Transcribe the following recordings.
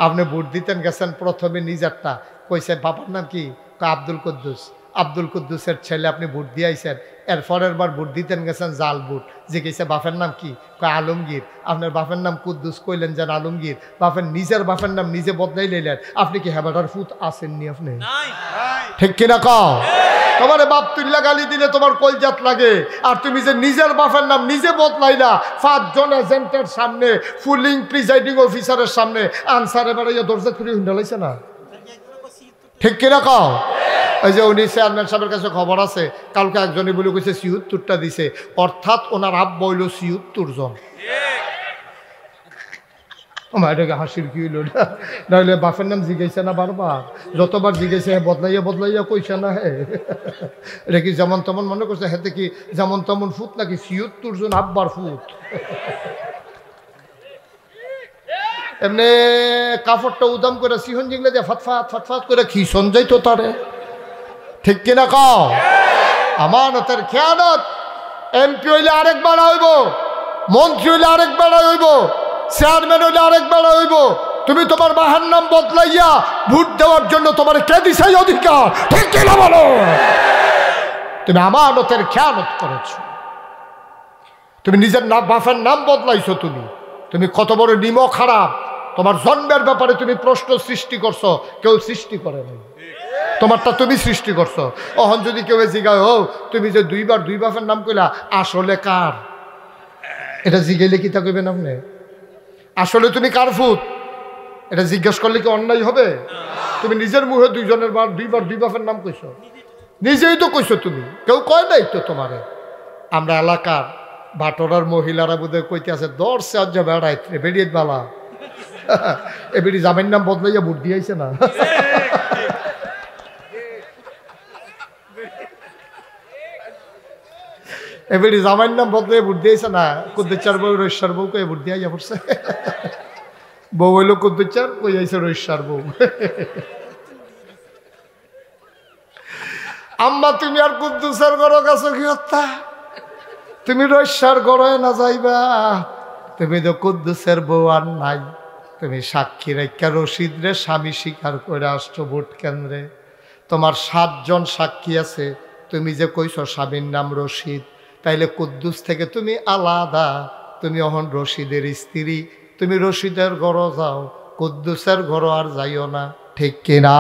আপনি ভোট দিতেন গেছেন, প্রথমে নিজেরটা কইছে, বাবার নাম কি? আব্দুল কুদ্দুস। আব্দুল কুদ্দুসের ছেলে আপনি ভোট দিয়ে আইছেন। এর পরের বার ভোট দিতেন গেছেন জাল ভোট, জিজ্ঞেসে বাপের নাম কি? কয় আলমগীর। আপনার বাপের নাম কুদ্দুস, কইলেন যেন আলমগীর। বাপের নিজের বাপের নাম নিজে বদলাই লইলেন। আপনি কি হেবাটার ফুট আসেননি? আপনি ঠিক কিনা কও? তোমার বাপ তুল্লা গালি দিলে তোমার কলজাত লাগে, আর তুমি যে নিজের বাপের নাম নিজে বদলাইলা 5 জন এজেন্টের সামনে, ফুলিং প্রিজাইডিং অফিসারের সামনে, আনসারে বেড়াইয়া দরজা খুলে হুন্ডালাইছে না? ঠিক কিনা কও? ওই যে উনি চেয়ারম্যান সাহেবের কাছে খবর আছে, কালকে একজনে বলে কইছে ৭৬টা দিছে, অর্থাৎ ওনার আব্বা হইল ৭৬ জন। এটাকে হাসির কি হইল? নাহলে বাপের নাম জিজ্ঞাসা না বারবার, যতবার জিজ্ঞাসা বদলাইয়া বদলাইয়া কইছে না। হে এটা কি যেমন তেমন মনে করছে? হেতে কি যেমন তেমন ফুট নাকি ৭৬ জন আব্বার ফুট? এমনি কাপড়টা উদাম করে সিহন জিগলে দিয়ে ফাতফাত ফাতফাত করে খিসন যাইতো তারে। ঠিক কিনা কও? আমানতের খেয়ানত। এমপি হইলে আরেকবার হইব, মন্ত্রী হইলে আরেকবার হইব, চেয়ারম্যান হইলে আরেকবার হইব। তুমি তোমার বাহার নাম বদলাইয়া ভোট দেওয়ার জন্য তোমার কে দিছে অধিকার? ঠিক কিনা বলো? তুমি আমানতের খেয়ানত করেছ। তুমি নিজের নাম বাপের নাম বদলাইছো। তুমি কত বড় নিমক খারাপ। তোমার জন্মের ব্যাপারে তুমি প্রশ্ন সৃষ্টি করছো, কেউ সৃষ্টি করে নাই। তোমারটা তুমি সৃষ্টি করছো। অহন যদি কেউ জিগায়, ও তুমি যে 2 বার 2 বাপের নাম কইলা, আসলে কার? এটা জিগাইলে কি তা কইবেন আপনি? আসলে তুমি কার ফুট? এটা জিজ্ঞেস করলে কি অন্যায় হবে? তুমি নিজের মুখে 2 জনের 2 বার 2 বাপের নাম কইছো, নিজেই তো কইছো। তুমি কেউ কয় নাই তো তোমারে। আমরা এলাকার ভাটোরার মহিলারা বোধহয় কইতে আছে, 10 সে আজ বেড়াইতে বেরিয়ে বালা এ বেরি জামের নাম বদলাইয়া ভোট দিয়েছে না। এবারে জামাইয়ের নাম বদলে ভোট দিয়েছে না। কুদ্দুচার বউ রৈশ্বার বউ কয়ে ভোট দিয়ে পড়ছে। বউ হইল কুদ্দুচার, কই আইছে রৈশ্বার বউ। আম্মা তুমি আর কুদ্দুচার গড় কাছে কি হত্যা? তুমি রৈশ্বার গড়ে না যাইবা। তুমি তো কুদ্দুসের বউ আর নাই। তুমি সাক্ষী রেখা রশিদ রে স্বামী স্বীকার করে আসছো ভোট কেন্দ্রে। তোমার 7 জন সাক্ষী আছে। তুমি যে কইছো স্বামীর নাম রশিদ, তাইলে কুদ্দুস থেকে তুমি আলাদা। তুমি এখন রশিদের স্ত্রী। তুমি রশিদের ঘর যাও, কুদ্দুসের ঘর আর যাইও না। ঠিক কিনা?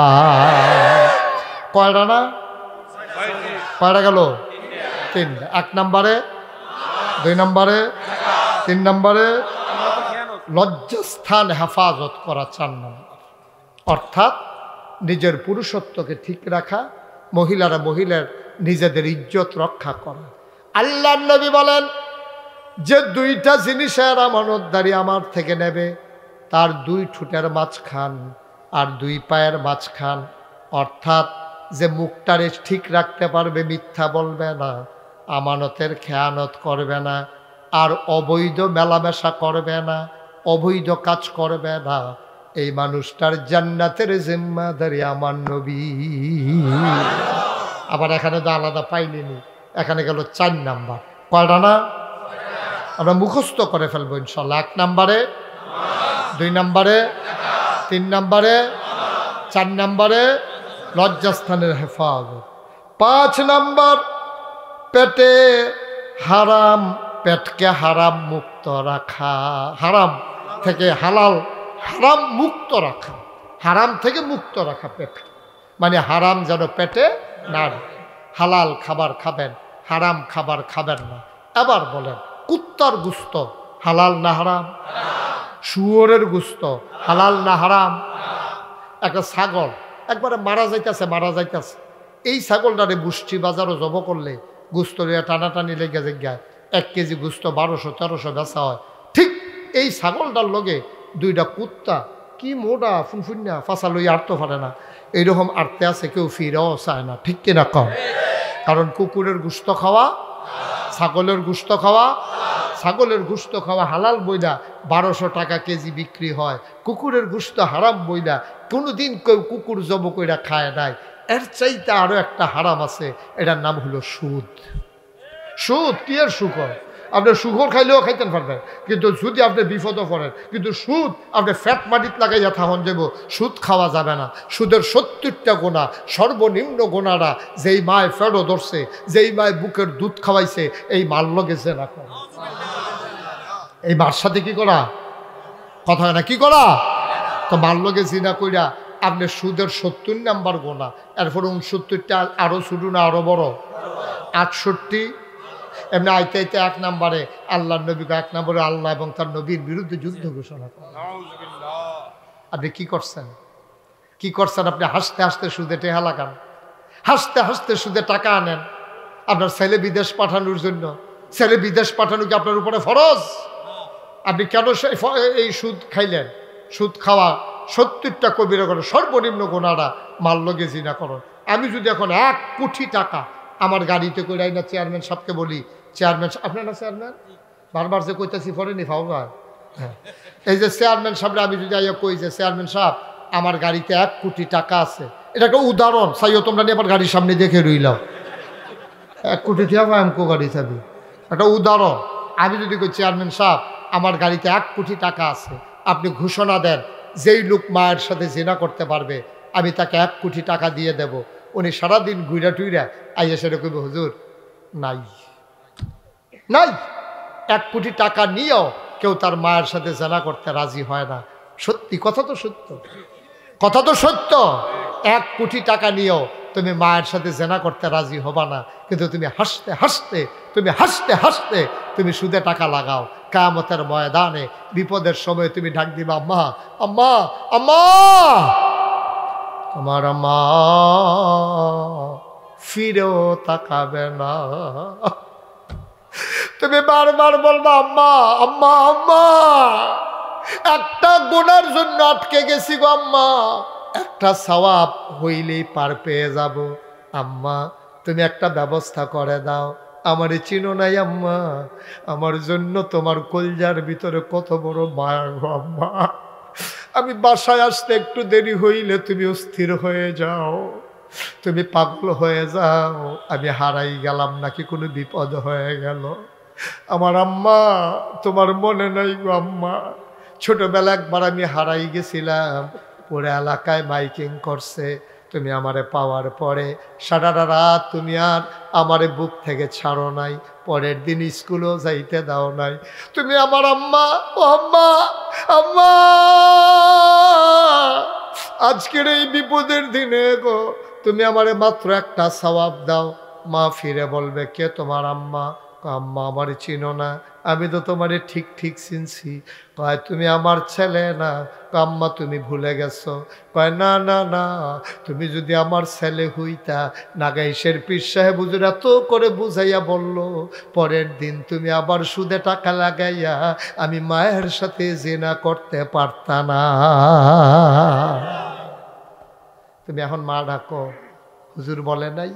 কয়টা না? কয়টা গেল? 3। 1 নম্বরে, 2 নম্বরে, 3 নম্বরে লজ্জাস্থান হেফাজত করা 4 নম্বর। অর্থাৎ নিজের পুরুষত্বকে ঠিক রাখা, মহিলার নিজেদের ইজ্জত রক্ষা করা। আল্লাহর নবী বলেন, যে 2টা জিনিসের আমানতদারি আমার থেকে নেবে, তার 2 ঠোঁটের মাঝখান আর 2 পায়ের মাঝখান, অর্থাৎ যে মুখটারে ঠিক রাখতে পারবে, মিথ্যা বলবে না, আমানতের খেয়ানত করবে না, আর অবৈধ মেলামেশা করবে না, অবৈধ কাজ করবে না, এই মানুষটার জান্নাতের জিম্মাদারি আমার নবী। আবার এখানে তো আলাদা পাইনি, এখানে গেল 4 নাম্বার। কয়টা না? আমরা মুখস্থ করে ফেলবো ইনশাল্লাহ। 1 নম্বরে, 2 নম্বরে, 3 নম্বরে, 4 নম্বরে লজ্জাস্থানের হেফাজত। 5 নম্বর পেটে হারাম, পেটকে হারাম মুক্ত রাখা, হারাম থেকে হালাল, হারাম মুক্ত রাখা, হারাম থেকে মুক্ত রাখা পেট, মানে হারাম যেন পেটে না ঢোকে। হালাল খাবার খাবেন, হারাম খাবার খাবেন না। এবার বলেন, কুত্তার গুস্ত হালাল না হারাম? শুয়োরের গুস্ত হালাল না হারাম? একটা ছাগল একবারে মারা যাইতেছে, এই ছাগলটারে বুষ্টি বাজারও জব করলে গুস্ত টানাটানি লেগে যায়, 1 কেজি গুস্ত 1200-1300 বেচা হয়। ঠিক এই ছাগলটার লগে 2টা কুত্তা কি মোটা ফুনফুন্না ফাঁসা লই আটতে পারে না, এইরকম আটতে আছে, কেউ ফিরেও চায় না। ঠিক কিনা কম? কারণ কুকুরের গুস্ত খাওয়া, ছাগলের গুস্ত খাওয়া, ছাগলের গুস্ত খাওয়া হালাল বইলা 1200 টাকা কেজি বিক্রি হয়। কুকুরের গুস্ত হারাম বইলা কোনোদিন কেউ কুকুর জব কইরা খায় নাই। এর চাইতে আরো একটা হারাম আছে, এটার নাম হলো সুদ। সুদ কি এর সুদ? আপনি সুখর খাইলেও খাইতেন পারবেন, কিন্তু যদি আপনি বিপদও পড়েন, কিন্তু সুদ আপনি ফ্যাট মাটিত লাগাইয়া থাকুন যাব, সুদ খাওয়া যাবে না। সুদের 70টা গোনা, সর্বনিম্ন গোনাটা যেই মায় ফেরো ধরছে, যেই মায় বুকের দুধ খাওয়াইছে, এই মার লগে জেনা করা, এই মার সাথে কি করা, কথা না কি করা, তো মার লগে জিনা কইরা আপনি সুদের 70 নাম্বার গোনা, এরপরে 69টা আরো ছোট না আরো বড়, 68। এমনি আইতে আইতে 1 নম্বরে আল্লাহ নবীকে, 1 নম্বরে আল্লাহ এবং তার নবীর বিরুদ্ধে যুদ্ধ ঘোষণা করেন। আপনি কি করছেন, কি করছেন? আপনি হাসতে হাসতে সুদে টেহা লাগান, হাসতে হাসতে সুদে টাকা আনেন আপনার ছেলে বিদেশ পাঠানোর জন্য। ছেলে বিদেশ পাঠানো কি আপনার উপরে ফরজ? আপনি কেন এই সুদ খাইলেন? সুদ খাওয়া 70টা কবিরা করে, সর্বনিম্ন গোনাটা মাল লগে জিনা করুন। আমি যদি এখন 1 কোটি টাকা আমার গাড়িতে করে আই না, চেয়ারম্যান সাহেবকে বলি, চেয়ারম্যান আপনার না চেয়ারম্যান, বারবার যে কইতেছি পড়েনি ফাউবা, হ্যাঁ, এই যে চেয়ারম্যান সাহেবরা আমি যদি আইয়া কই যে চেয়ারম্যান সাহেব আমার গাড়িতে 1 কোটি টাকা আছে, এটা একটা উদাহরণ, চাইও তোমরা নিয়ে আমার গাড়ির সামনে দেখে রইলাম, 1 কোটি টাকা আমকো গাড়ি চাবি, একটা উদাহরণ। আমি যদি কই চেয়ারম্যান সাহেব আমার গাড়িতে 1 কোটি টাকা আছে, আপনি ঘোষণা দেন যেই লোক মায়ের সাথে জিনা করতে পারবে আমি তাকে 1 কোটি টাকা দিয়ে দেব। উনি সারাদিন ঘুরা টুইরা আইয়া সেটা কইবে হুজুর নাই, নাই। 1 কোটি টাকা নিয়েও কেউ তার মায়ের সাথে জেনা করতে রাজি হয় না। সত্যি কথা তো সত্য, কথা তো সত্য। 1 কোটি টাকা নিয়েও তুমি মায়ের সাথে জেনা করতে রাজি হবা না, কিন্তু তুমি হাসতে হাসতে, তুমি হাসতে হাসতে তুমি সুদে টাকা লাগাও। কিয়ামতের ময়দানে বিপদের সময় তুমি ডাক দিবা আম্মা, আম্মা, আম্মা, তোমার মা ফিরেও তাকাবে না। তুমি বারবার বলবা আম্মা, আম্মা, আম্মা, একটা গুনার জন্য আটকে গেছি গো আম্মা, একটা সওয়াব হইলেই পার পেয়ে যাব। আম্মা তুমি একটা ব্যবস্থা করে দাও, আমারে চিনো নাই আম্মা, আমার জন্য তোমার কলজার ভিতরে কত বড় মায়া গো আম্মা, আমি বাসায় আসতে একটু দেরি হইলে তুমি অস্থির হয়ে যাও, তুমি পাগল হয়ে যাও, আমি হারাই গেলাম নাকি কোনো বিপদ হয়ে গেল। আমার আম্মা তোমার মনে নাই গো আম্মা, ছোটবেলা একবার আমি হারাই গেছিলাম, পুরো এলাকায় মাইকিং করছে, তুমি আমারে পাওয়ার পরে সারাটা রাত তুমি আর আমারে বুক থেকে ছাড়ো নাই, পরের দিন স্কুলেও যাইতে দাও নাই। তুমি আমার আম্মা, ও আম্মা, আম্মা, আজকের এই বিপদের দিনে গো তুমি আমারে মাত্র একটা সওয়াব দাও। মা ফিরে বলবে কে তোমার আম্মা? আম্মা আমারে চিনো না, আমি তো তোমারে ঠিক ঠিক চিনছি। কয় তুমি আমার ছেলে না? আম্মা তুমি ভুলে গেছো। কয় না না না, তুমি যদি আমার ছেলে হইতা, নাগাইশের পীর সাহেব হুজুর এত করে বুঝাইয়া বলল, পরের দিন তুমি আবার সুদে টাকা লাগাইয়া আমি মায়ের সাথে জিনা করতে পারতা না। তুমি এখন মা ডাকো, হুজুর বলে নাই,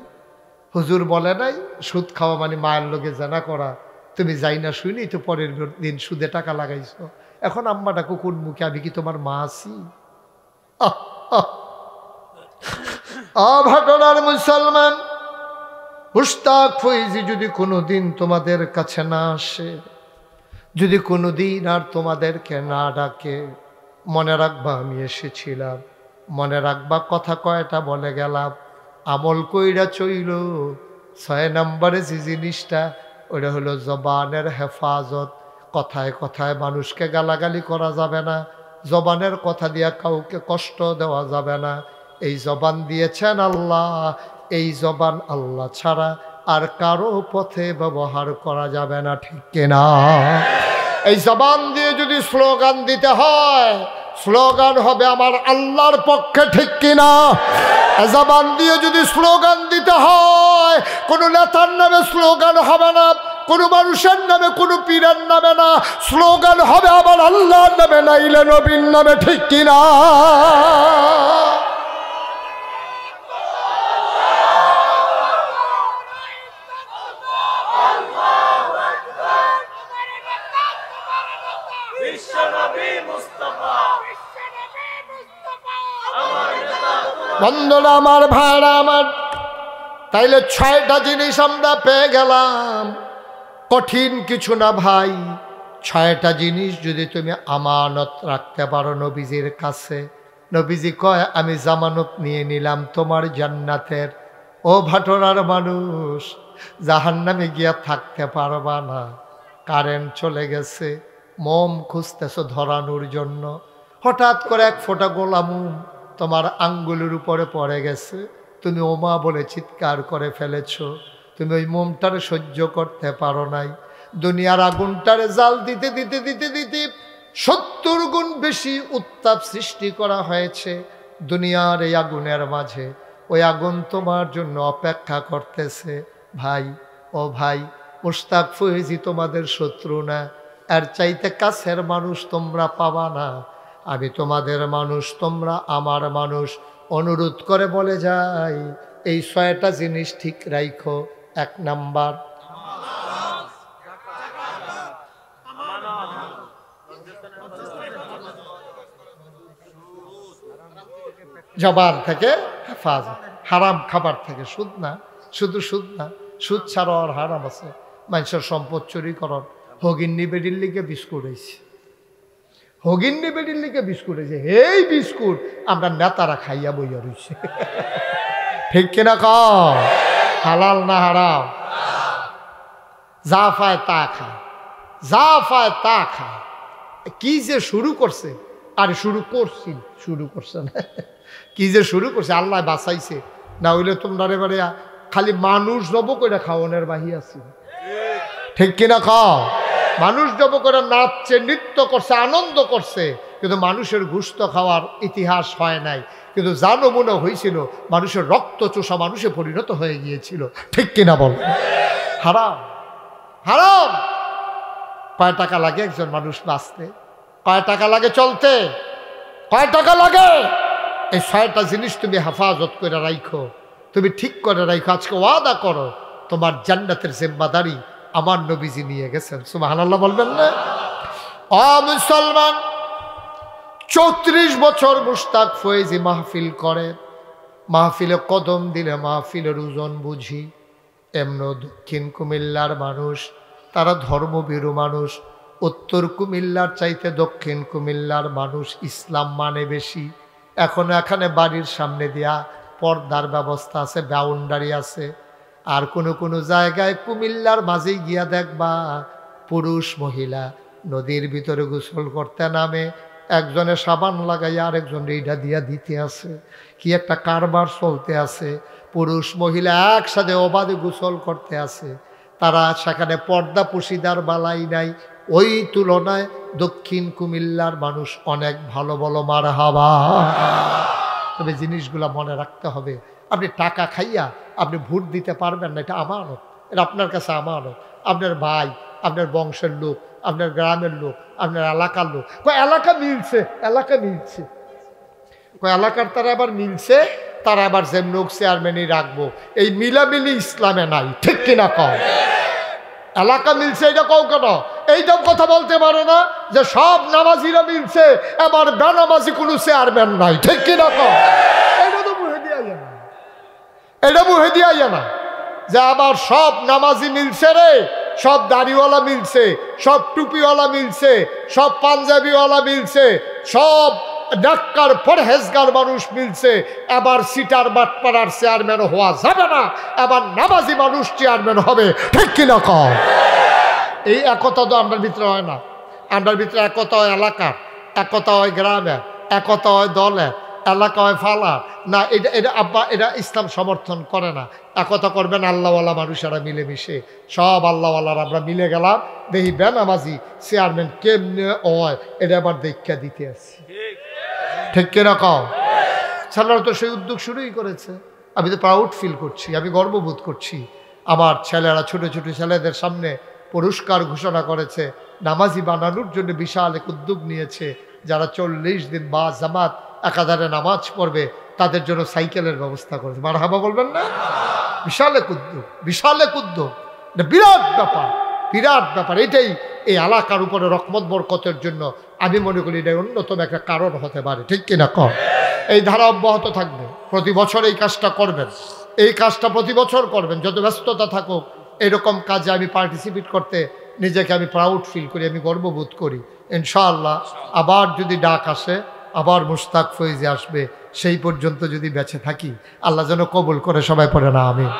হুজুর বলে নাই সুদ খাওয়া মানে মায়ের লোকে জানা করা। তুমি যাই না শুনি তো পরের দিন সুদে টাকা লাগাইছো। এখন আম্মা ডাকো কোন মুখে, আমি কি তোমার মা আছি? ঘটনার মুসলমান মুশতাক ফৈজি যদি কোনোদিন তোমাদের কাছে না আসে, যদি কোনোদিন আর তোমাদেরকে না ডাকে, মনে রাখবা আমি এসেছিলাম, মনে রাখবা কথা কয়টা বলে গেলাম, আমল কইরা চইল। 6 নম্বরে যে জিনিসটা, ওটা হলো জবানের হেফাজত। কথায় কথায় মানুষকে গালাগালি করা যাবে না, জবানের কথা দিয়া কাউকে কষ্ট দেওয়া যাবে না। এই জবান দিয়েছেন আল্লাহ, এই জবান আল্লাহ ছাড়া আর কারো পথে ব্যবহার করা যাবে না, ঠিক কিনা? এই জবান দিয়ে যদি স্লোগান দিতে হয়, স্লোগান হবে আমার আল্লাহর পক্ষে, ঠিক কিনা? জবান দিয়ে যদি স্লোগান দিতে হয়, কোনো নেতার নামে স্লোগান হবে না, কোনো মানুষের নামে, কোনো পীরের নামে না, স্লোগান হবে আমার আল্লাহর নামে, নাইলে নবীর নামে, ঠিক কিনা? বন্ধুরা আমার, ভাইরা আমার, তাইলে 6টা জিনিস আমরা পেয়ে গেলাম। কঠিন কিছু না ভাই, 6টা জিনিস যদি তুমি আমানত রাখতে পারো নবীজির কাছে, নবীজি কয় আমি জামানত নিয়ে নিলাম তোমার জান্নাতের। ও ভাটোরার মানুষ, জাহান্নামে গিয়া থাকতে পারবা না। কারেন্ট চলে গেছে, মোম খুঁজতেছো ধরানোর জন্য, হঠাৎ করে এক ফোঁটা গোলা মোম তোমার আঙ্গুলের উপরে পড়ে গেছে, তুমি ওমা বলে চিৎকার করে ফেলেছো। তুমি ওই মোমটারে সহ্য করতে পারো নাই। দুনিয়ার আগুনটারে জাল দিতে দিতে দিতে দিতে 70 গুণ বেশি উত্তাপ সৃষ্টি করা হয়েছে দুনিয়ার এই আগুনের মাঝে। ওই আগুন তোমার জন্য অপেক্ষা করতেছে। ভাই, ও ভাই, মুশতাক ফয়েজি তোমাদের শত্রু না, এর চাইতে কাছের মানুষ তোমরা পাবা না। আমি তোমাদের মানুষ, তোমরা আমার মানুষ। অনুরোধ করে বলে যাই, এই 6টা জিনিস ঠিক রাখো। 1 নাম্বার, জবান থেকে হেফাজত, হারাম খাবার থেকে। সুদ না, শুধু সুদ না, সুদ ছাড়া আর হারাম আছে। মানুষের সম্পদ চুরিকরণ। হগিন্নি বেডির লিগে বিস্কুট হয়েছে, হগিন্নি বেডির লিগে বিস্কুট হয়েছে। এই বিস্কুট আমরা নেতারা খাইয়া বইয়া রয়েছে। ঠিক কিনা কও? হালাল না হারাম? যা পায় তা খায়, যা পায় তা খায়। কি যে শুরু করছে, আর শুরু করছে না, কি যে শুরু করছে। আল্লাহ বাঁচাইছে, না হইলে তোমরা এবারে খালি মানুষ জব করে খাওয়ানোর বাহি আছে। ঠিক কিনা খাও? মানুষ জব করে নাচছে, নৃত্য করছে, আনন্দ করছে, কিন্তু মানুষের গোশত খাওয়ার ইতিহাস হয় নাই। কিন্তু যা নমুনা হয়েছিল, মানুষের রক্ত চোষা মানুষে পরিণত হয়ে গিয়েছিল। ঠিক কিনা বল? হারাম, হারাম। কয় টাকা লাগে একজন মানুষ বাঁচতে? কয় টাকা লাগে চলতে? কয় টাকা লাগে? এই 6টা জিনিস তুমি হেফাজত করে রাখো, তুমি ঠিক করে রাখো। আজকে ওয়াদা করো, তোমার জান্নাতের জিম্মাদারি আমার নবীজি নিয়ে গেছেন। সুবহানাল্লাহ বলবেন না? ও মুসলমান, 34 বছর মুশতাক ফয়েজি মাহফিল করে। মাহফিলে কদম দিলে মাহফিলের ওজন বুঝি। এমন দক্ষিণ কুমিল্লার মানুষ, তারা ধর্মভীরু মানুষ। উত্তর কুমিল্লার চাইতে দক্ষিণ কুমিল্লার মানুষ ইসলাম মানে বেশি। এখনো এখানে বাড়ির সামনে দিয়া পর্দার ব্যবস্থা আছে, বাউন্ডারি আছে। আর কোনো জায়গায় কুমিল্লার মাঝেই গিয়া দেখবা পুরুষ মহিলা নদীর ভিতরে গোসল করতে নামে, একজনে সাবান লাগাইয়া আরেকজন এইটা দিয়া দিতে আছে। কি একটা কারবার চলতে আছে। পুরুষ মহিলা একসাথে অবাধে গোসল করতে আছে। তারা সেখানে পর্দা পুশিদার বালাই নাই। ওই তুলনায় দক্ষিণ কুমিল্লার মানুষ অনেক ভালো বলো মারহাবা। তবে জিনিসগুলা মনে রাখতে হবে। আপনি টাকা খাইয়া আপনি ভোট দিতে পারবেন না, এটা আমানত। এটা আপনার কাছে আমানত। আপনার ভাই, আপনার বংশের লোক, আপনার গ্রামের লোক, আপনার এলাকার লোক। এলাকা মিলছে, এলাকা মিলছে, এলাকার তারা আবার মিলছে, তারা আবার যে লোক চেয়ারম্যানই রাখবো, এই মিলামিলি ইসলামে নাই। ঠিক কিনা কও? এলাকা মিলছে এটা কও কেন? এইটাও কথা বলতে পারো না যে সব নামাজিরা মিলছে, এবার বেনামাজি কোনো চেয়ারম্যান নাই। ঠিক কিনা কও? এটা তো মুহে দিয়া যায় না, এটা মুহে দিয়া যায় না যে আবার সব নামাজি মিলছে রে, সব দাড়িওয়ালা মিলছে, সব টুপিওয়ালা মিলছে, সব পাঞ্জাবিওয়ালা মিলছে, সব ডাক্তার পরহেজগার মানুষ মিলছে। এবার সিটার বাটপাড়ার চেয়ারম্যান হওয়া যাবে না, এবার নামাজি মানুষ চেয়ারম্যান হবে। ঠিক কিনা কও? এই একতা তো আপনার ভিতরে হয় না। আপনার ভিতরে একতা হয় এলাকার, একতা হয় গ্রামের, একতা হয় দলের, এলাকা হয় ফালা না। এটা আব্বা, এটা ইসলাম সমর্থন করে না। একতা করবেন আল্লাহওয়ালা মানুষেরা মিলেমিশে, সব আল্লাহওয়ালার আমরা মিলে গেলাম। দেখি বেনামাজি চেয়ারম্যান কেমনে হয়, এটা আবার দেখা দিতে আসছি। ঠিক কিনা কও? ছেলেরা তো সেই উদ্যোগ শুরুই করেছে। আমি তো প্রাউড ফিল করছি, আমি গর্ববোধ করছি। আমার ছেলেরা ছোট ছোট ছেলেদের সামনে পুরস্কার ঘোষণা করেছে, নামাজি বানানোর জন্য বিশাল এক উদ্যোগ নিয়েছে। যারা 40 দিন বা জামাত একাধারে নামাজ পড়বে তাদের জন্য সাইকেলের ব্যবস্থা করেছে। মারহাবা বলবেন না? বিশাল এক উদ্যোগ, বিশাল এক উদ্যোগ, এটা বিরাট ব্যাপার, বিরাট ব্যাপার। এটাই এই এলাকার উপরে রহমত বরকতের জন্য আমি মনে করি এটা অন্যতম একটা কারণ হতে পারে। ঠিক কিনা কম? এই ধারা অব্যাহত থাকবে। প্রতি বছর এই কাজটা করবেন, এই কাজটা প্রতি বছর করবেন। যত ব্যস্ততা থাকুক এরকম কাজে আমি পার্টিসিপেট করতে নিজেকে আমি প্রাউড ফিল করি, আমি গর্ববোধ করি। ইনশাআল্লাহ আবার যদি ডাক আসে, আবার মুশতাক ফয়েজি আসবে, সেই পর্যন্ত যদি বেঁচে থাকি আল্লাহ যেন কবুল করে, সবাই পড়ে না আমিন।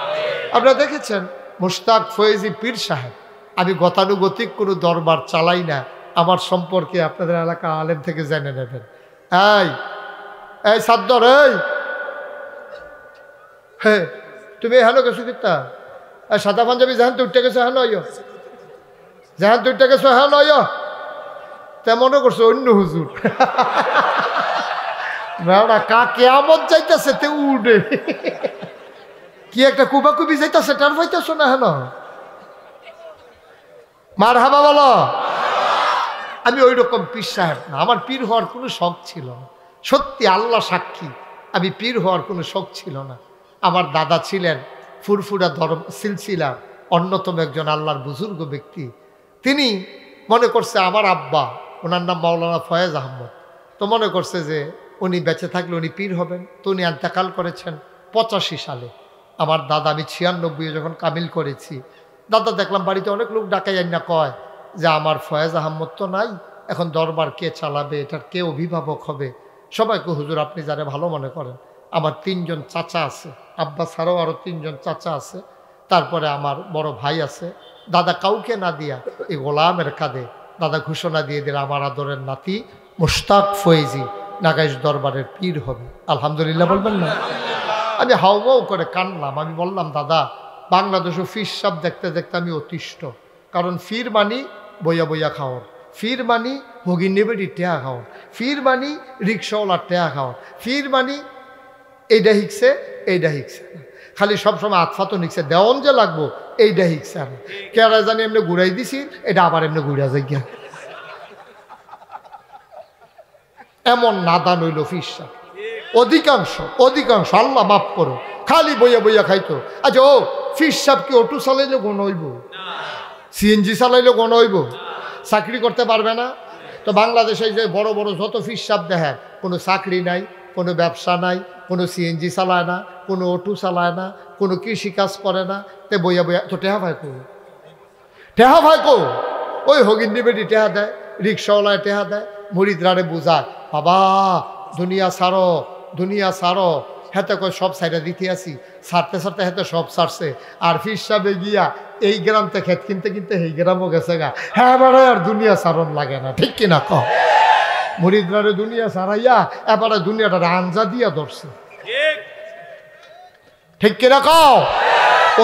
আপনারা দেখেছেন মুশতাক ফয়েজি পীর সাহেব, আমি গতানুগতিক কোনো দরবার চালাই না, আমার সম্পর্কে আপনাদের এলাকা আলেম থেকে জেনে নেবেন। এই এই সাদ্দর, এই হ্যাঁ তুমি হ্যালো গেছো কিতা সাদা পাঞ্জাবি জাহান তো উঠতে গেছো, হ্যালো আইয় জাহান তো উঠতে গেছো, হ্যালো আইয় তে মনে করছো অন্য হুজুর না কা কেয়ামত যাইতেছে তে উঠে কি একটা কুবাকুবি যাইতেছে টার পাইতেছো না, হ্যালো মার হাবা বলো। আমি ওই রকম পীর সাহেব না, আমার পীর হওয়ার কোনো শখ ছিল না, সত্যি আল্লাহ সাক্ষী আমি পীর হওয়ার কোনো শখ ছিল না। আমার দাদা ছিলেন ফুরফুরা ধর্ম সিলসিলা অন্যতম একজন আল্লাহর বুজুর্গ ব্যক্তি। তিনি মনে করছে আমার আব্বা, ওনার নাম মাওলানা ফয়েজ আহমদ, তো মনে করছে যে উনি বেঁচে থাকলে উনি পীর হবেন, তো উনি ইন্তেকাল করেছেন 85 সালে। আমার দাদা, আমি 96 যখন কামিল করেছি, দাদা দেখলাম বাড়িতে অনেক লোক ডাকাই না, কয় যে আমার ফয়েজ আহমদ তো নাই, এখন দরবার কে চালাবে, এটার কে অভিভাবক হবে? সবাইকে হুজুর আপনি যারা ভালো মনে করেন। আমার 3 জন চাচা আছে, আব্বা ছাড়াও আরও 3 জন চাচা আছে, তারপরে আমার বড় ভাই আছে। দাদা কাউকে না দিয়া এই গোলামের কাঁধে দাদা ঘোষণা দিয়ে দিল আমার আদরের নাতি মুশতাক ফয়েজি নাগাইশ দরবারের পীর হবে। আলহামদুলিল্লাহ বলবেন না? আমি হাউমাউ করে কানলাম। আমি বললাম দাদা, বাংলাদেশও ফির সাপ দেখতে দেখতে আমি অতিষ্ঠ, কারণ ফির মানি বইয়া বইয়া খাওয়ার, ফির মানি হগি নেবেডি টেহা খাওয়ার, ফির মানি রিক্সাওয়ালার টেহা খাওয়ার, ফির মানি এইটা শিখছে এইটা শিখছে না, খালি সবসময় আতফাতো নিচ্ছে দেওয়ন যে লাগবো এইটা শিখছে না, কেরা জানি এমনি ঘুরাই দিছি এটা আবার এমনি ঘুরা যাই গিয়া, এমন নাদান হইল ফির সাপ। অধিকাংশ আল্লাহ মাফ করো, খালি বইয়া বইয়া খাইতো। আচ্ছা ও ফির সাপ কি অটো চালাইলে গণ হইব? সিএনজি চালাইলে গণ হইব? চাকরি করতে পারবে না? তো বাংলাদেশে যে বড় বড় যত ফির সাপ দেখেন, কোনো চাকরি নাই, কোনো ব্যবসা নাই, কোনো সিএনজি চালায় না, কোনো অটো চালায় না, কোনো কৃষিকাজ করে না, তে বইয়া বইয়া তো টেহা ভাই কো, টেহা ভাই কো, ওই হগিন্দি বেটি টেহা দেয়, রিক্সাওয়ালায় টেহা দেয়, মুরিদরারে বুঝায় বাবা দুনিয়া ছাড়ো, দুনিয়া ছাড়ো। হেতে কই সব সাইডে দিতে আসি, ছাড়তে ছাড়তে হেতে সব ছাড়ছে, আর ফির সাহেবে গিয়া এই গ্রাম থেকে খেত কিনতে কিনতে এই গ্রামও গেছে গা। হ্যাঁ এবারে আর দুনিয়া ছাড়ন লাগে না, ঠিক কিনা ক? মুরিদরারে দুনিয়া ছাড়াইয়া এবারে দুনিয়াটা আঞ্জা দিয়া ধরছে, ঠিক কিনা ক?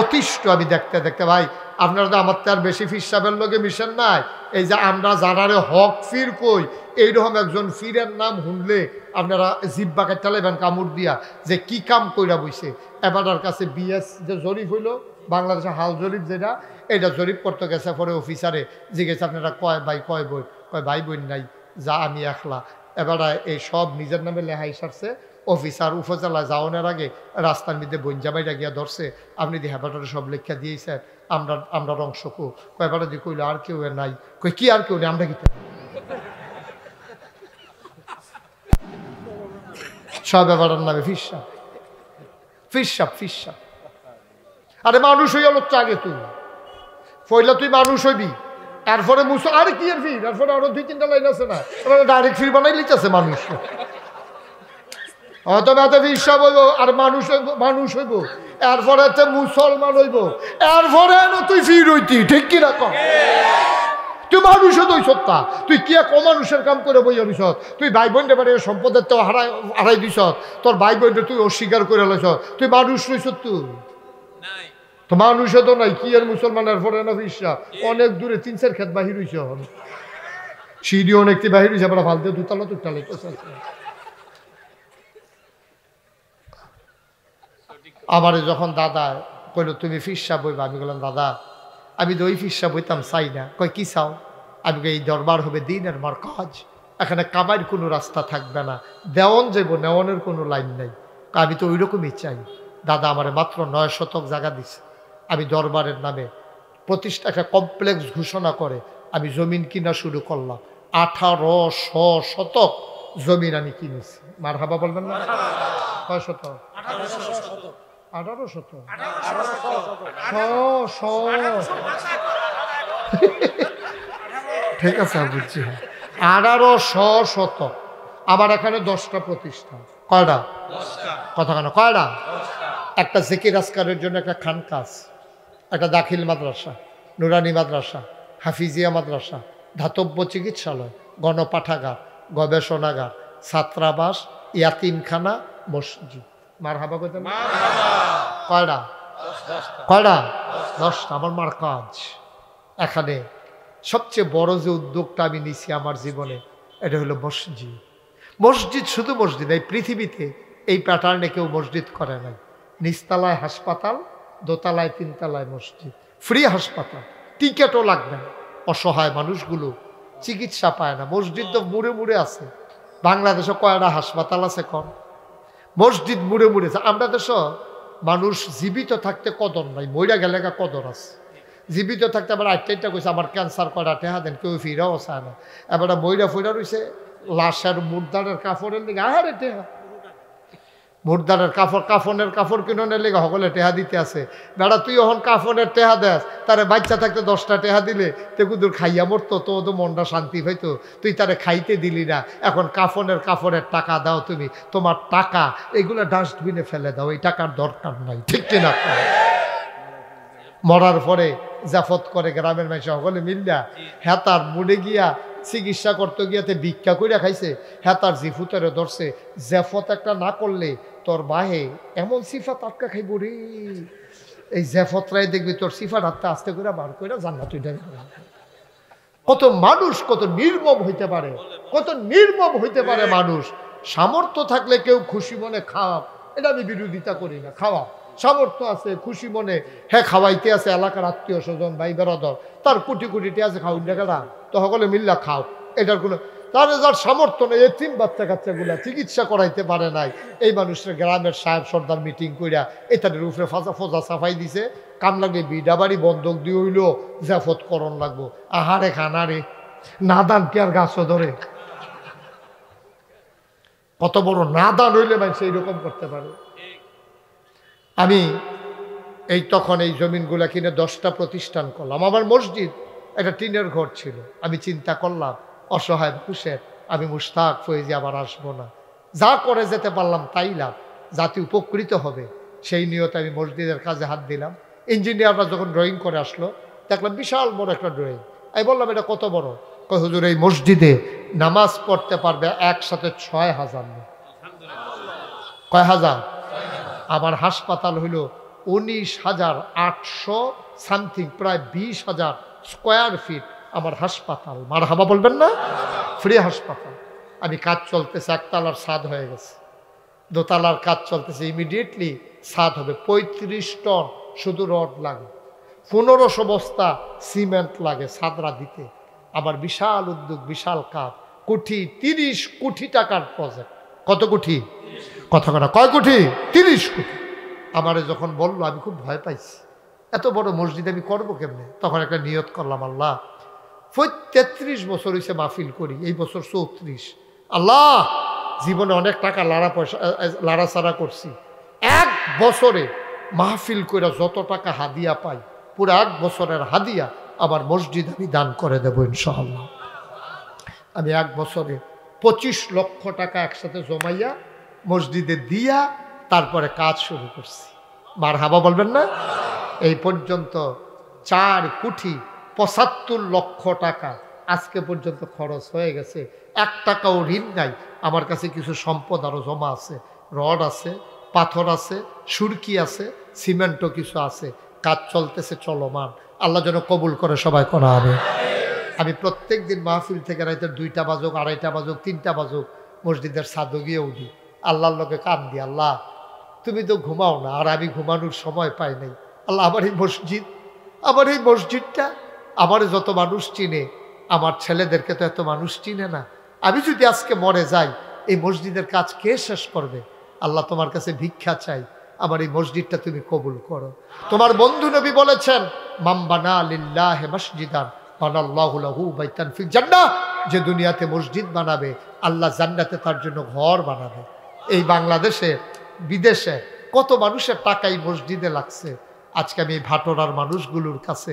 অতিষ্ঠ আমি দেখতে দেখতে। ভাই আপনারা তো আমার তো আর বেশি ফির সাহেবের লোকে মিশেন নাই, এই যে আমরা যারারে হক ফির কই, এইরকম একজন ফিরের নাম শুনলে আপনারা জিব্বা কাটালেবেন কামড় দিয়া, যে কি কাম কইরা বইছে। এবারের কাছে বিএস যে জরিপ হইল, বাংলাদেশের হাল জরিপ যেটা, এটা জরিপ করতে গেছে, পরে অফিসারে জিজ্ঞেস আপনারা কয় ভাই কয় বই, কয় ভাই বোন নাই, যা আমি একলা। এবারে এই সব নিজের নামে লেহাই সারছে। অফিসার উপজেলা যাওয়ানোর আগে রাস্তার মধ্যে বঞ্জামাইরা গিয়া ধরছে, আপনি দি হেবাটারে সব লেখা দিয়েছেন, আমরা অংশ কো, কয়বারে দি কইলো আর কেউ নাই, কই কি আর কেউ নেই, আমরা কি সব এবারের নামে ফিরসাপ ফিরসাপ ফিরসাপ। আরে মানুষ হইয়া লোক আগে তুই পয়লা তুই মানুষ হইবি, এরপরে মুসো আরে কি আর ফির, এরপরে আরো 2-3টা লাইন আছে না, ডাইরেক্ট ফির বানাই লিখতেছে মানুষ। অথবা ফিরসাপ হইব আর মানুষ হইব, মানুষ হইব, এরপরে মুসলমান হইব, এরপরে তুই ফির হইতি, ঠিক কি রকম? তুই মানুষ হই সত্তা, তুই কি এক অমানুষের কাম করে বই আনিস, তুই ভাই বোনটা বাড়ি সম্পদের তো হারাই দিস, তোর ভাই বোনটা তুই অস্বীকার করে লাইছ, তুই মানুষ রইস তুই তো মানুষে তো নাই। কি আর মুসলমানের পরে না ফিরসাপ অনেক দূরে 3-4 ক্ষেত বাহির হইছ, সিঁড়ি অনেকটি বাহির হইছে, আমরা ফালতে দুতলা তুটালে। আমার যখন দাদা কইল তুমি ফিরসাপ বইবা, আমি বললাম দাদা আমি তো ওই ফিরসাপ বইতাম চাই না। কয় কি চাও? আমি এই দরবার হবে দিনের মারকাজ, এখানে কামাইয়ের কোনো রাস্তা থাকবে না, দেওয়ান যাইব নেওয়ানের কোনো লাইন নাই, আমি তো ওই রকমই চাই। দাদা আমার মাত্র 9 শতক জায়গা দিছে, আমি দরবারের নামে প্রতিষ্ঠা একটা কমপ্লেক্স ঘোষণা করে আমি জমিন কিনা শুরু করলাম। 1800 শতক জমিন আমি কিনেছি। মারহাবা বলবেন না? কয় শতক? 1800 ঠিক আছে বুঝছি 1800 শতক। আবার এখানে 10টা প্রতিষ্ঠান। কয়টা? কথা কেন কয়টা? একটা জিকির আজকারের জন্য একটা খানকাস, একটা দাখিল মাদ্রাসা, নুরানি মাদ্রাসা, হাফিজিয়া মাদ্রাসা, ধাতব্য চিকিৎসালয়, গণপাঠাগার, গবেষণাগার, ছাত্রাবাস, ইয়াতিমখানা, মসজিদ। মারহাবা কইতে না? কয়টা? কয়টা? 10টা। আমার মার কাজ এখানে সবচেয়ে বড় যে উদ্যোগটা আমি নিছি আমার জীবনে, এটা হলো মসজিদ। মসজিদ শুধু মসজিদ, এই পৃথিবীতে এই প্যাটার্নে কেউ মসজিদ করে নাই। নিচতলায় হাসপাতাল, দোতলায় তিনতলায় মসজিদ, ফ্রি হাসপাতাল, টিকেটও লাগবে না। অসহায় মানুষগুলো চিকিৎসা পায় না। মসজিদ তো মুড়ে মুড়ে আছে। বাংলাদেশে কয়টা হাসপাতাল আছে কম? মসজিদ মুড়ে মুড়ে আছে। আমরা দেশ মানুষ জীবিত থাকতে কদর নাই, মইরা গেলে কদর আছে। জীবিত থাকতে আবার আটটা কইছে আমার ক্যান্সার কয়টা টেহা দেন, কেউ ফিরাও চায় না। এবার মইরা ফইরা রয়েছে লাশের মুর্দারের কাপড়ের লিগে আহারে টেহা, মুর্দারের কাপড়, কাফনের কাপড় কিনের লেগে সকলে টেহা দিতে আছে। বেড়া তুই এখন কাফনের টেহা দেস, তারে বাচ্চা থাকতে 10টা টেহা দিলে তে কুদুর খাইয়া মরতো, তো তো মনটা শান্তি হইতো। তুই তারে খাইতে দিলি না, এখন কাফনের টাকা দাও তুমি, তোমার টাকা এগুলো ডাস্টবিনে ফেলে দাও, এই টাকার দরকার নাই। ঠিক কিনা? মরার পরে জাফত করে গ্রামের মানুষ সকলে মিল্লা, হ্যাঁ তার মুড়ে গিয়া চিকিৎসা করতে গিয়াতে ভিক্ষা কইরা খাইছে। হ্যাঁ তার জিফুতারে ধরছে, জাফত একটা না করলে তোর বাহে এমন সিফাত আটকা খাইব রে, এই জাফতরাই দেখবি তোর সিফাত হাতে আস্তে করে বার করে জান্নাত। কত মানুষ কত নির্মম হইতে পারে, কত নির্মম হইতে পারে মানুষ। সামর্থ্য থাকলে কেউ খুশি মনে খাওয়া, এটা আমি বিরোধিতা করি না। খাওয়া সামর্থ্য আছে, খুশি মনে হ্যাঁ খাওয়াইতে আছে, এলাকার আত্মীয় স্বজন ভাই বেড়াদর তার কোটি কোটিতে আছে, খাওয়ান টাকাটা তো সকলে মিল্লা খাও। এটার কোনো তার যার সামর্থ্য নেই, এতিম বাচ্চা কাচ্চাগুলা চিকিৎসা করাইতে পারে নাই, এই মানুষের গ্রামের সাহেব সর্দার মিটিং কইরা এটাদের উপরে ফোজা সাফাই দিছে। কাম লাগলে বিডা বাড়ি বন্ধক দিয়ে হইলো জাফত করণ লাগবো। আহারে খানারে নাদান কি আর গাছও ধরে? কত বড় নাদান হইলে মানুষ এইরকম করতে পারে। আমি এই তখন এই জমিনগুলা কিনে 10টা প্রতিষ্ঠান করলাম। আমার মসজিদ একটা টিনের ঘর ছিল। আমি চিন্তা করলাম অসহায় মানুষের আমি মুশতাক ফয়েজি আবার আসবো না, যা করে যেতে পারলাম তাই লাভ, জাতি উপকৃত হবে, সেই নিয়তে আমি মসজিদের কাজে হাত দিলাম। ইঞ্জিনিয়াররা যখন ড্রয়িং করে আসলো দেখলাম বিশাল বড় একটা ড্রয়িং। আমি বললাম এটা কত বড়? কয় হুজুর এই মসজিদে নামাজ পড়তে পারবে একসাথে 6000 লোক। কয় হাজার? আমার হাসপাতাল হইল 19,800 সামথিং, প্রায় 20,000 স্কোয়ার ফিট আমার হাসপাতাল। মার হাবা বলবেন না? ফ্রি হাসপাতাল। আমি কাজ চলতেছে, একতলার ছাদ হয়ে গেছে, দোতলার কাজ চলতেছে, ইমিডিয়েটলি ছাদ হবে। 35 টন শুধু রড লাগে, 1500 বস্তা সিমেন্ট লাগে ছাদরা দিতে। আমার বিশাল উদ্যোগ, বিশাল কাজ, 30 কোটি টাকার প্রজেক্ট। কত কোটি? কথা কথা কয় কোটি? 30 কোটি। আমারে যখন বললো আমি খুব ভয় পাইছি, এত বড় মসজিদ আমি করবো কেমনে? তখন একটা নিয়ত করলাম, আল্লাহ 33 বছর হয়েছে মাহফিল করি, এই বছর 34। আল্লাহ জীবনে অনেক টাকা লাড়াচাড়া করছি, 1 বছরে মাহফিল করে যত টাকা হাদিয়া পাই পুরো 1 বছরের হাদিয়া আমার মসজিদ আমি দান করে দেবো ইনশাআল্লাহ। আমি 1 বছরে 25 লক্ষ টাকা একসাথে জমাইয়া মসজিদে দিয়া তারপরে কাজ শুরু করছি। মার হাবা বলবেন না? এই পর্যন্ত 4 কোটি 75 লক্ষ টাকা আজকে পর্যন্ত খরচ হয়ে গেছে। 1 টাকাও ঋণ নাই। আমার কাছে কিছু সম্পদ আরও জমা আছে, রড আছে, পাথর আছে, সুরকি আছে, সিমেন্টও কিছু আছে। কাজ চলতেছে, চলমান। আল্লাহ যেন কবুল করে সবাই করা হবে। আমি প্রত্যেক দিন মাহফিল থেকে রাইতে 2টা বাজুক, 2:30টা বাজুক, 3টা বাজুক মসজিদের ছাদে গিয়ে উঠি, আল্লাহর লোকে কান দি, আল্লাহ তুমি তো ঘুমাও না, আর আমি ঘুমানোর সময় পাই নাই। আল্লাহ আমার এই মসজিদ, আমার এই মসজিদটা, আমার যত মানুষ চিনে, আমার ছেলেদেরকে তো এত মানুষ চিনে না। আমি যদি আজকে মরে যাই এই মসজিদের কাজ কে শেষ করবে? আল্লাহ তোমার কাছে ভিক্ষা চাই, আমার এই মসজিদটা তুমি কবুল করো। তোমার বন্ধু নবী বলেছেন, মাম্বানা লিল্লাহি মসজিদান বানাল্লাহু লাহু বাইতান ফিল জান্নাহ, যে দুনিয়াতে মসজিদ বানাবে আল্লাহ জান্নাতে তার জন্য ঘর বানাবে। এই বাংলাদেশে, বিদেশে কত মানুষের টাকাই মসজিদে লাগছে। আজকে আমি এই ভাটোরার মানুষগুলোর কাছে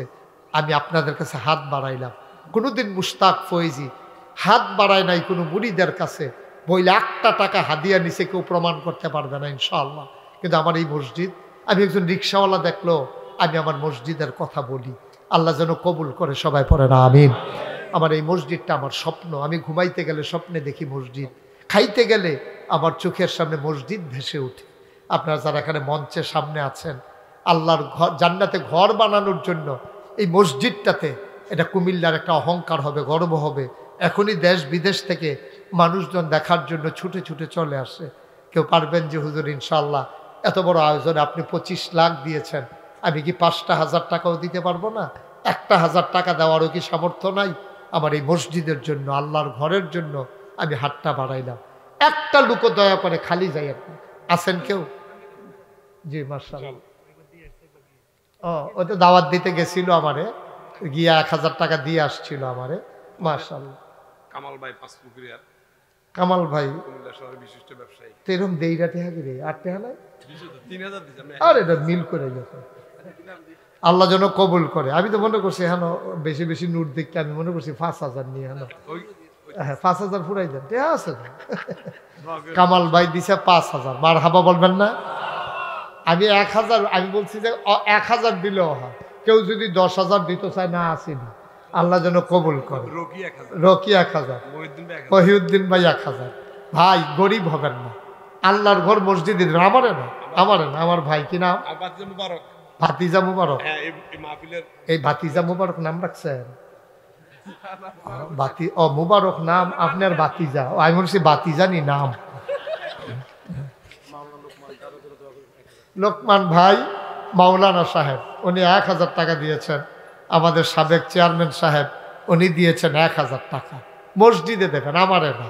আমি আপনাদের কাছে হাত বাড়াইলাম। কোনোদিন মুশতাক ফয়েজি হাত বাড়ায় নাই কোনো মুরিদের কাছে, বইলে একটা টাকা হাদিয়া নিচে কেউ প্রমাণ করতে পারবে না ইনশাআল্লাহ। কিন্তু আমার এই মসজিদ, আমি একজন রিক্সাওয়ালা দেখলো আমি আমার মসজিদের কথা বলি, আল্লাহ যেন কবুল করে, সবাই পড়ে না আমিন। আমার এই মসজিদটা আমার স্বপ্ন। আমি ঘুমাইতে গেলে স্বপ্নে দেখি মসজিদ, খাইতে গেলে আমার চোখের সামনে মসজিদ ভেসে ওঠে। আপনারা যারা এখানে মঞ্চের সামনে আছেন, আল্লাহর ঘর, জান্নাতে ঘর বানানোর জন্য এই মসজিদটাতে, এটা কুমিল্লার একটা অহংকার হবে, গর্ব হবে। এখনই দেশ বিদেশ থেকে মানুষজন দেখার জন্য ছুটে ছুটে চলে আসে। কেউ পারবেন যে হুজুর ইনশাআল্লাহ এত বড় আয়োজনে আপনি 25 লাখ দিয়েছেন, আমি কি 5,000 টাকাও দিতে পারবো না? 1,000 টাকা দেওয়ারও কি সামর্থ্য নাই? আমার এই মসজিদের জন্য, আল্লাহর ঘরের জন্য আমি হাতটা বাড়াইলাম। একটা লোকও দয়া করে খালি যাই আপনি আছেন কেউ? জি মাশাআল্লাহ। ও তো দাওয়াত দিতে গেছিল, আমারে গিয়া 1000 টাকা দিয়ে আসছিল আমারে। মাশাআল্লাহ। কামাল ভাই পাঁচপুকুরিয়া, কামাল ভাই কুমিল্লা শহরের বিশিষ্ট ব্যবসায়ী। তেরম দেইরাতে হাগি রে 8 টাকা নাই? 3000 দিয়েছে। আর এটা মিল করে গেছে। আল্লাহ যেন কবুল করে। আমি তো মনে করছি হেন বেশি বেশি নোট দেখতে, আমি মনে করছি 5000 নিয়ে হেন। হ্যাঁ 5000 ফুরাই দেন, ঠিক আছে। কামাল ভাই দিছে 5000, মার হাবা বলবেন না? আমি 1000, আমি বলছি যে 1000 দিলেও হয়, কেউ যদি 10,000 দিত চায় না আসেনি, আল্লাহ যেন কবুল করে। রকি 1000, মহিউদ্দিন ভাই 1000। ভাই গরিব হবেন না, আল্লাহর ঘর মসজিদে আমারে না, আমার ভাই কি নাম? ভাতিজা মুবারক। এই ভাতিজা মুবারক নাম রাখছেন? মুবারক নাম আপনার ভাতিজা? আমি বলছি ভাতিজানি নাম। লোকমান ভাই মাওলানা সাহেব, উনি 1000 টাকা দিয়েছেন। আমাদের সাবেক চেয়ারম্যান সাহেব, উনি দিয়েছেন 1000 টাকা। মসজিদে দেবেন, আমারে না।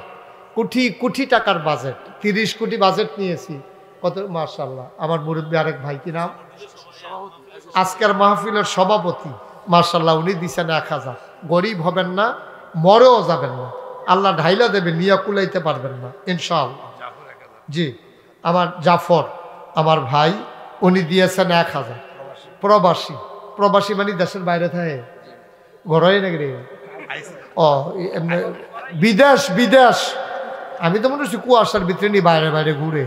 কোটি কোটি টাকার বাজেট, 30 কোটি বাজেট নিয়েছি। কত মাশাআল্লাহ। আমার মুরব্বী আরেক ভাই কি নাম? আজকের মাহফিলের সভাপতি, মাশাআল্লাহ, উনি দিচ্ছেন 1000। গরিব হবেন না, মরেও যাবেন না, আল্লাহ ঢাইলা দেবে, নিয়া কুলাইতে পারবেন না ইনশাআল্লাহ। জি আমার জাফর, আমার ভাই, উনি দিয়েছেন 1000। প্রবাসী, প্রবাসী মানে দেশের বাইরে থাকে, ঘরে নাকি রে? ও এমনি বিদেশ, বিদেশ। আমি তো মনে হচ্ছি কুয়াশার ভিতরে নি বাইরে বাইরে ঘুরে।